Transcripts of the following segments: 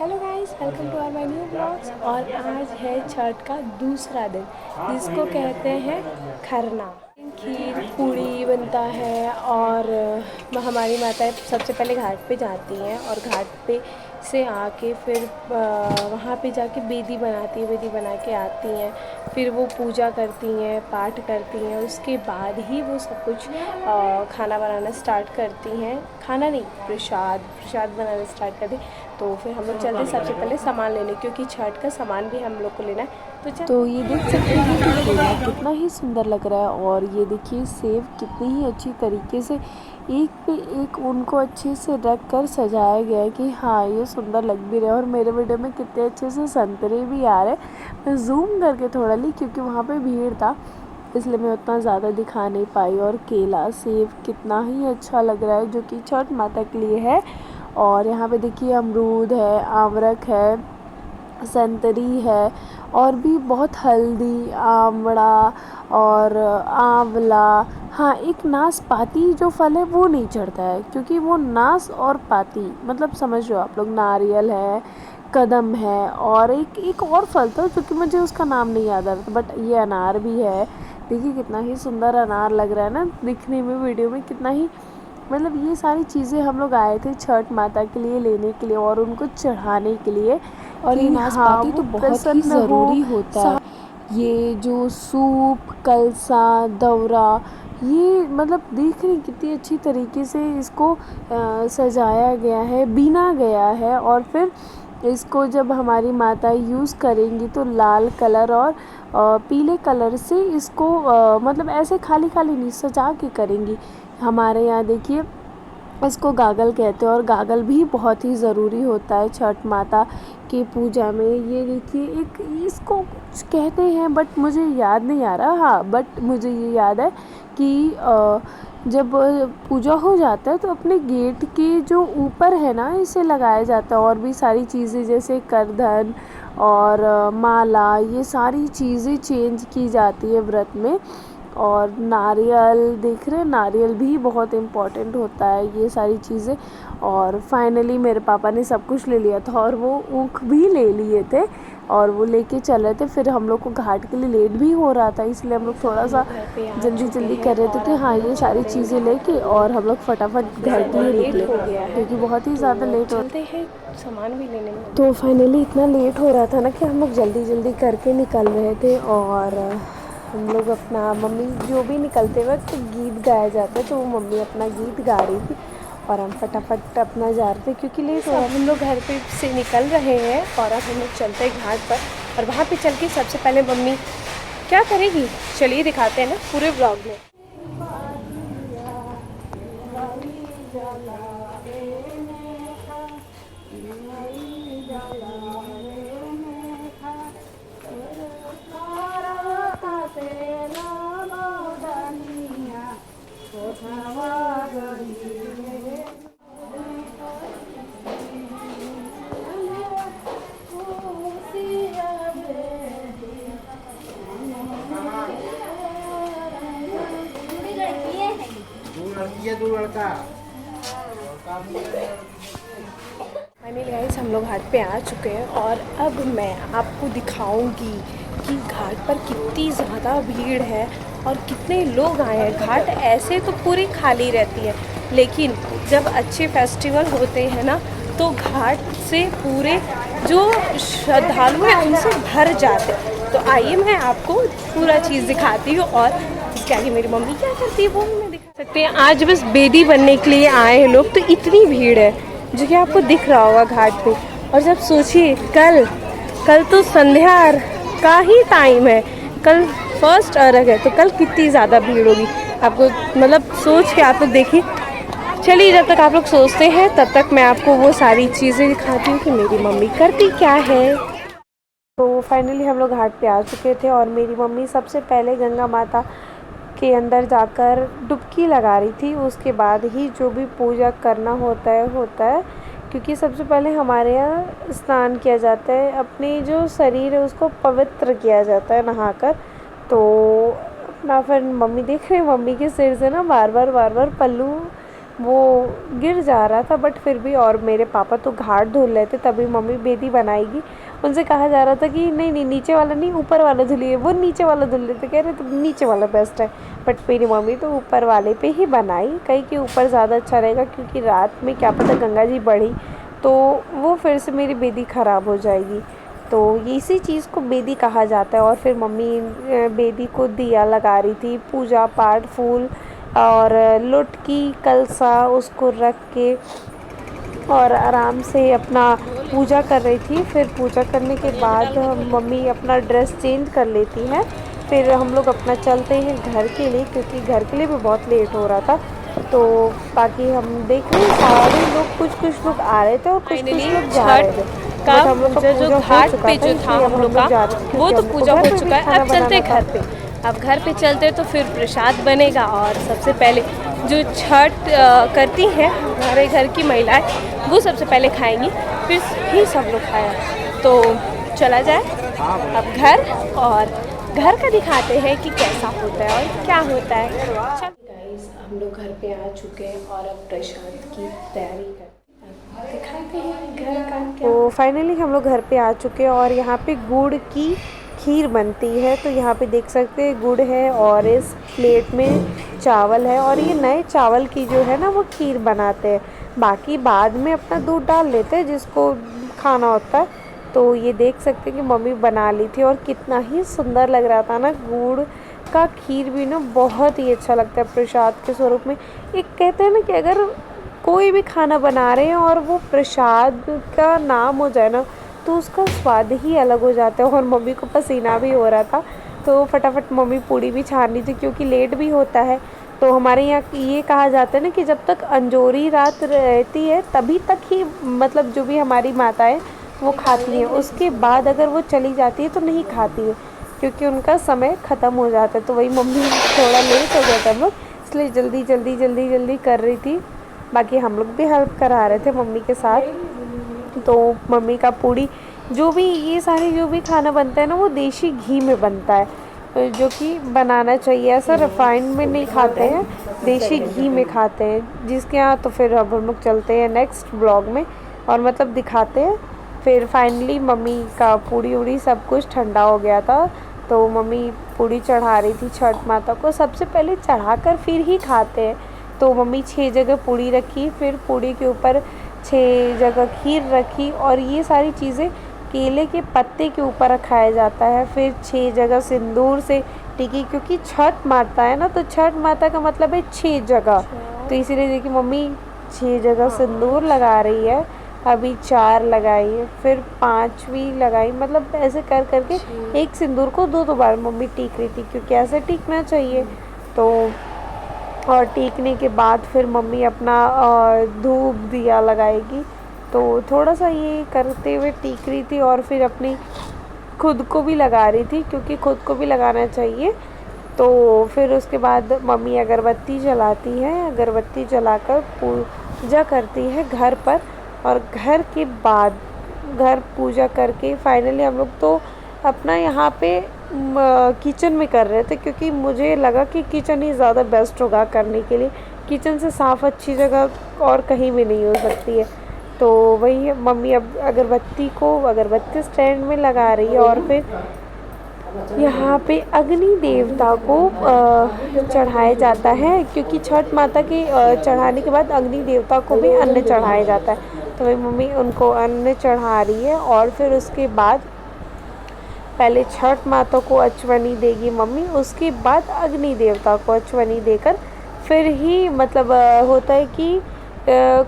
Hello guys, welcome to our my new blogs. और आज है छठ का दूसरा दिन, जिसको कहते हैं खरना। खीर पूड़ी बनता है और हमारी माताएं सबसे पहले घाट पे जाती हैं और घाट पे से आके फिर वहाँ पे जाके बेदी बनाती है, बेदी बना के आती हैं। फिर वो पूजा करती हैं, पाठ करती हैं। उसके बाद ही वो सब कुछ खाना बनाना स्टार्ट करती हैं। खाना नहीं, प्रसाद बनाना स्टार्ट करती। तो फिर हम लोग चलते सबसे पहले सामान लेने, क्योंकि छठ का सामान भी हम लोग को लेना है। तो ये देख सकते हैं कि केला कितना ही सुंदर लग रहा है, और ये देखिए सेब कितनी ही अच्छी तरीके से एक पे एक उनको अच्छे से रख कर सजाया गया है कि हाँ ये सुंदर लग भी रहा है। और मेरे वीडियो में कितने अच्छे से संतरे भी आ रहे हैं। मैं जूम करके थोड़ा ली क्योंकि वहाँ पे भीड़ था, इसलिए मैं उतना ज़्यादा दिखा नहीं पाई। और केला सेब कितना ही अच्छा लग रहा है, जो कि छठ माता के लिए है। और यहाँ पे देखिए अमरूद है, आमरक है, संतरी है, और भी बहुत हल्दी, आंवला और आंवला। हाँ, एक नाशपाती जो फल है वो नहीं चढ़ता है, क्योंकि वो नाश और पाती मतलब समझ लो आप लोग। नारियल है, कदम है, और एक और फल था जो कि मुझे उसका नाम नहीं याद आ रहा था, बट ये अनार भी है। देखिए कितना ही सुंदर अनार लग रहा है ना दिखने में, वीडियो में कितना ही मतलब। ये सारी चीज़ें हम लोग आए थे छठ माता के लिए लेने के लिए और उनको चढ़ाने के लिए। और ये नाशपाती तो बहुत ही ज़रूरी होता है। ये जो सूप, कलसा, दौरा, ये मतलब देख रही कितनी अच्छी तरीके से इसको सजाया गया है, बीना गया है। और फिर इसको जब हमारी माता यूज़ करेंगी तो लाल कलर और पीले कलर से इसको मतलब ऐसे खाली खाली नहीं, सजा के करेंगी। हमारे यहाँ देखिए इसको गागल कहते हैं, और गागल भी बहुत ही ज़रूरी होता है छठ माता की पूजा में। ये देखिए एक इसको कुछ कहते हैं बट मुझे याद नहीं आ रहा। हाँ, बट मुझे ये याद है कि जब पूजा हो जाता है तो अपने गेट के जो ऊपर है ना, इसे लगाया जाता है। और भी सारी चीज़ें जैसे करधन और माला, ये सारी चीज़ें चेंज की जाती है व्रत में। और नारियल देख रहे हैं, नारियल भी बहुत इम्पॉर्टेंट होता है, ये सारी चीज़ें। और फाइनली मेरे पापा ने सब कुछ ले लिया था, और वो ऊख भी ले लिए थे और वो लेके चल रहे थे। फिर हम लोग को घाट के लिए लेट भी हो रहा था, इसलिए हम लोग थोड़ा सा जल्दी जल्दी कर रहे थे कि हाँ ये सारी चीज़ें लेके और हम लोग फटाफट घर के लिए निकले, क्योंकि बहुत ही ज़्यादा लेट होते हैं सामान भी लेने में। तो फाइनली इतना लेट हो रहा था ना कि हम लोग जल्दी जल्दी करके निकल रहे थे। और हम लोग अपना मम्मी जो भी निकलते वक्त गीत गाया जाता है, तो वो मम्मी अपना गीत गा रही थी और हम फटाफट अपना जा रहे थे, क्योंकि लेट हो रहा। हम लोग घर पे से निकल रहे हैं और अब हम लोग चलते हैं घाट पर। और वहाँ पे चल के सबसे पहले मम्मी क्या करेगी, चलिए दिखाते हैं ना पूरे ब्लॉग में। फाइनली गाइस हम लोग घाट पे आ चुके हैं, और अब मैं आपको दिखाऊंगी कि घाट पर कितनी ज़्यादा भीड़ है और कितने लोग आए हैं। घाट ऐसे तो पूरी खाली रहती है, लेकिन जब अच्छे फेस्टिवल होते हैं ना, तो घाट से पूरे जो श्रद्धालु हैं उनसे भर जाते हैं। तो आइए मैं आपको पूरा चीज़ दिखाती हूँ, और इसके आगे मेरी मम्मी क्या करती है वो मैं दिखा सकते हैं। आज बस बेदी बनने के लिए आए हैं लोग, तो इतनी भीड़ है जो कि आपको दिख रहा होगा घाट पे। और जब सोचिए कल तो संध्या का ही टाइम है, कल फर्स्ट अर्घ है, तो कल कितनी ज़्यादा भीड़ होगी आपको मतलब सोच के आप लोग देखिए। चलिए जब तक आप लोग सोचते हैं तब तक मैं आपको वो सारी चीज़ें दिखाती हूँ कि मेरी मम्मी करती क्या है। तो फाइनली हम लोग घाट पे आ चुके थे, और मेरी मम्मी सबसे पहले गंगा माता के अंदर जाकर डुबकी लगा रही थी। उसके बाद ही जो भी पूजा करना होता है, क्योंकि सबसे पहले हमारे यहाँ स्नान किया जाता है, अपनी जो शरीर है उसको पवित्र किया जाता है नहाकर। तो अपना फिर मम्मी देख रहे हैं, मम्मी के सिर से ना बार बार पल्लू वो गिर जा रहा था, बट फिर भी। और मेरे पापा तो घाट धुल रहे थे, तभी मम्मी बेदी बनाएगी। उनसे कहा जा रहा था कि नहीं नहीं, नीचे वाला नहीं, ऊपर वाला धुलिए। वो नीचे वाला धुल रहे थे, कह रहे तो नीचे वाला बेस्ट है। बट मेरी मम्मी तो ऊपर वाले पे ही बनाई, कहीं कि ऊपर ज़्यादा अच्छा रहेगा, क्योंकि रात में क्या पता गंगा जी बढ़ी तो वो फिर से मेरी बेदी ख़राब हो जाएगी। तो इसी चीज़ को बेदी कहा जाता है। और फिर मम्मी बेदी को दिया लगा रही थी, पूजा पाठ, फूल और लुटकी कलसा उसको रख के और आराम से अपना पूजा कर रही थी। फिर पूजा करने के बाद मम्मी अपना ड्रेस चेंज कर लेती है। फिर हम लोग अपना चलते हैं घर के लिए, क्योंकि घर के लिए भी बहुत लेट हो रहा था। तो बाकी हम देख रहे हैं सारे लोग, कुछ लोग आ रहे थे और कुछ लोग जा रहे थे। का बट हम लोग का पूजा जो पूजा घाट हो चुका पे था, जो था इसलिए हम लोग का, जा रहे थे, वो क्योंकि तो हमको पूजा घर हो पे भी चुका है। खाना अब चलते बनाना था। घर पे। अब घर पे चलते तो फिर प्रसाद बनेगा। और सबसे पहले जो छठ करती हैं हमारे घर की महिलाएं, वो सबसे पहले खाएंगी, फिर ही सब लोग खाएं। तो चला जाए अब घर, और घर का दिखाते हैं कि कैसा होता है और क्या होता है। चल गाइस, हम लोग घर पे आ चुके हैं और अब प्रसाद की तैयारी करते हैं, दिखाते हैं घर का क्या। तो फाइनली हम लोग घर पे आ चुके हैं और यहाँ पे गुड़ की खीर बनती है। तो यहाँ पे देख सकते हैं गुड़ है और इस प्लेट में चावल है, और ये नए चावल की जो है ना वो खीर बनाते हैं। बाकी बाद में अपना दूध डाल लेते हैं जिसको खाना होता है। तो ये देख सकते हैं कि मम्मी बना ली थी और कितना ही सुंदर लग रहा था ना। गुड़ का खीर भी ना बहुत ही अच्छा लगता है प्रसाद के स्वरूप में। एक कहते हैं ना कि अगर कोई भी खाना बना रहे हैं और वो प्रसाद का नाम हो जाए ना, तो उसका स्वाद ही अलग हो जाता है। और मम्मी को पसीना भी हो रहा था, तो फटाफट मम्मी पूड़ी भी छान ली थी, क्योंकि लेट भी होता है। तो हमारे यहाँ ये कहा जाता है ना कि जब तक अंजोरी रात रहती है तभी तक ही, मतलब जो भी हमारी माताएं वो खाती हैं, उसके बाद अगर वो चली जाती है तो नहीं खाती है, क्योंकि उनका समय ख़त्म हो जाता है। तो वही मम्मी थोड़ा लेट हो गया था हम लोग, इसलिए जल्दी कर रही थी। बाकी हम लोग भी हेल्प करा रहे थे मम्मी के साथ। तो मम्मी का पूड़ी, जो भी ये सारी जो भी खाना बनता है ना, वो देसी घी में बनता है, जो कि बनाना चाहिए। ऐसा रिफाइंड में नहीं खाते हैं, देसी घी में खाते हैं जिसके यहाँ। तो फिर अब हम लोग चलते हैं नेक्स्ट ब्लॉग में और मतलब दिखाते हैं। फिर फाइनली मम्मी का पूड़ी उड़ी सब कुछ ठंडा हो गया था, तो मम्मी पूड़ी चढ़ा रही थी छठ माता को। सबसे पहले चढ़ाकर फिर ही खाते हैं। तो मम्मी 6 जगह पूड़ी रखी, फिर पूड़ी के ऊपर 6 जगह खीर रखी, और ये सारी चीज़ें केले के पत्ते के ऊपर रखाया जाता है। फिर 6 जगह सिंदूर से टिकी, क्योंकि छठ माता है ना, तो छठ माता का मतलब है 6 जगह। तो इसीलिए देखिए मम्मी 6 जगह सिंदूर लगा रही है। अभी 4 लगाई है, फिर 5वीं लगाई, मतलब ऐसे कर करके एक सिंदूर को 2 बार मम्मी टीक रही थी, क्योंकि ऐसे टीकना चाहिए। तो और टीकने के बाद फिर मम्मी अपना धूप दिया लगाएगी। तो थोड़ा सा ये करते हुए टीक रही थी, और फिर अपनी खुद को भी लगा रही थी, क्योंकि खुद को भी लगाना चाहिए। तो फिर उसके बाद मम्मी अगरबत्ती जलाती है, अगरबत्ती जलाकर पूजा करती है घर पर। और घर के बाद घर पूजा करके फाइनली हम लोग तो अपना यहाँ पे किचन में कर रहे थे, क्योंकि मुझे लगा कि किचन ही ज़्यादा बेस्ट होगा करने के लिए। किचन से साफ़ अच्छी जगह और कहीं भी नहीं हो सकती है। तो वही मम्मी अब अगरबत्ती स्टैंड में लगा रही है, और फिर यहाँ पे अग्नि देवता को चढ़ाया जाता है, क्योंकि छठ माता के चढ़ाने के बाद अग्नि देवता को भी अन्न चढ़ाया जाता है। तो वही मम्मी उनको अन्न चढ़ा रही है, और फिर उसके बाद पहले छठ माता को अचवनी देगी मम्मी, उसके बाद अग्नि देवता को अचवनी देकर फिर ही मतलब होता है कि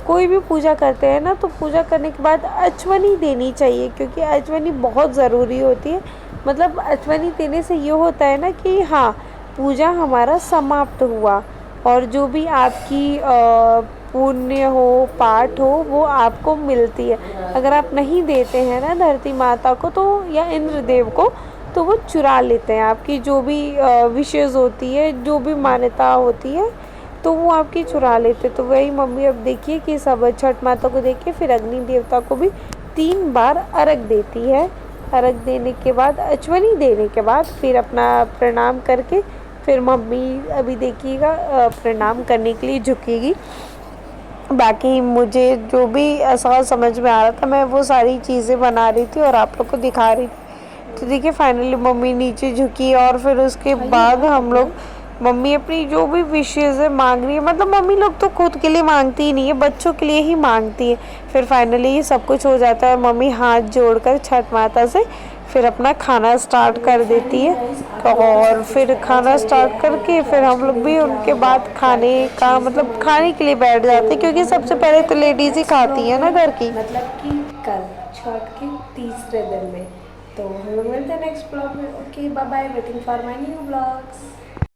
कोई भी पूजा करते हैं ना, तो पूजा करने के बाद अचवनी देनी चाहिए, क्योंकि अचवनी बहुत ज़रूरी होती है। मतलब अचवनी देने से ये होता है ना कि हाँ, पूजा हमारा समाप्त हुआ, और जो भी आपकी पुण्य हो, पाठ हो, वो आपको मिलती है। अगर आप नहीं देते हैं ना धरती माता को, तो या इंद्र देव को, तो वो चुरा लेते हैं आपकी जो भी विशेष होती है, जो भी मान्यता होती है, तो वो आपकी चुरा लेते। तो वही मम्मी अब देखिए कि सब छठ माता को देख के फिर अग्नि देवता को भी 3 बार अर्घ देती है। अर्घ देने के बाद, अचवनी देने के बाद, फिर अपना प्रणाम करके फिर मम्मी अभी देखिएगा प्रणाम करने के लिए झुकेगी। बाकी मुझे जो भी ऐसा समझ में आ रहा था मैं वो सारी चीज़ें बना रही थी और आप लोग को दिखा रही थी। तो देखिए फाइनली मम्मी नीचे झुकी और फिर उसके बाद हम लोग मम्मी अपनी जो भी विशेज़ है मांग रही है, मतलब मम्मी लोग तो खुद के लिए मांगती ही नहीं है, बच्चों के लिए ही मांगती है। फिर फाइनली ये सब कुछ हो जाता है और मम्मी हाथ जोड़कर छठ माता से फिर अपना खाना स्टार्ट कर देती है। और फिर खाना स्टार्ट करके फिर हम लोग भी उनके बाद खाने का मतलब खाने के लिए बैठ जाते हैं, क्योंकि सबसे पहले तो लेडीज़ ही खाती है ना घर की। मतलब कि कल छठ के तीसरे दिन में। तो हम लोग मिलते हैं नेक्स्ट ब्लॉग में। Okay bye bye, waiting for my new blogs.